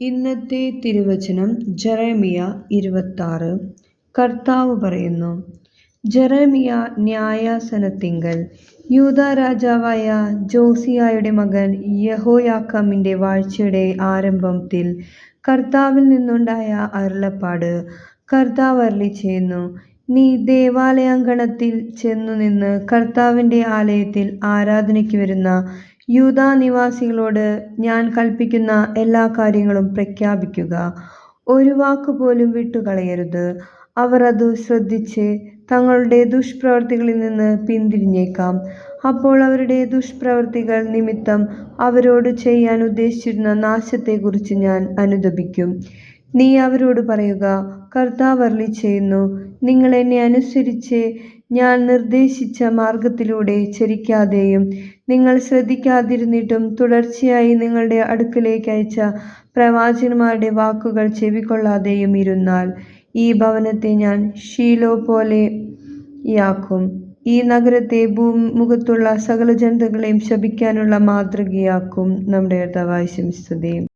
ഇന്നത്തെ തിരുവചനം ജെറമ്യ 26. കർത്താവ് പറയുന്നു, ജെറമ്യ ന്യായാസനത്തിങ്കൽ യൂദാ രാജാവായ ജോസിയായുടെ മകൻ യെഹോയാക്കീമിന്റെ വാഴ്ചയുടെ ആരംഭത്തിൽ കർത്താവിൽ നിന്നുണ്ടായ അരുളപ്പാട്. കർത്താവ് അരുളിച്ചെയ്യുന്നു, നീ ദേവാലയാങ്കണത്തിൽ ചെന്നുനിന്ന് കർത്താവിന്റെ ആലയത്തിൽ ആരാധനയ്ക്ക് വരുന്ന യൂദാ നിവാസികളോട് ഞാൻ കൽപ്പിക്കുന്ന എല്ലാ കാര്യങ്ങളും പ്രഖ്യാപിക്കുക. ഒരു വാക്കുപോലും വിട്ടുകളയരുത്. അവർ അത് ശ്രദ്ധിച്ച് തങ്ങളുടെ ദുഷ്പ്രവൃത്തികളിൽ നിന്ന് പിന്തിരിഞ്ഞേക്കാം. അപ്പോൾ അവരുടെ ദുഷ്പ്രവൃത്തികൾ നിമിത്തം അവരോട് ചെയ്യാൻ ഉദ്ദേശിച്ചിരുന്ന നാശത്തെക്കുറിച്ച് ഞാൻ അനുതപിക്കും. നീ അവരോട് പറയുക, കർത്താവ് അരുളിച്ചെയ്യുന്നു, നിങ്ങൾ എന്നെ അനുസരിച്ച് ഞാൻ നിർദ്ദേശിച്ച മാർഗത്തിലൂടെ ചരിക്കാതെയും നിങ്ങൾ ശ്രദ്ധിക്കാതിരുന്നിട്ടും തുടർച്ചയായി നിങ്ങളുടെ അടുക്കലേക്ക് അയച്ച പ്രവാചകന്മാരുടെ വാക്കുകൾ ചെവിക്കൊള്ളാതെയും ഇരുന്നാൽ ഈ ഭവനത്തെ ഞാൻ ശീലോ പോലെയാക്കും. ഈ നഗരത്തെ ഭൂമുഖത്തുള്ള സകല ജനതകളെയും ശപിക്കാനുള്ള മാതൃകയാക്കും. നമ്മുടെ കർത്താവായ യേശുവേ സ്തുതി.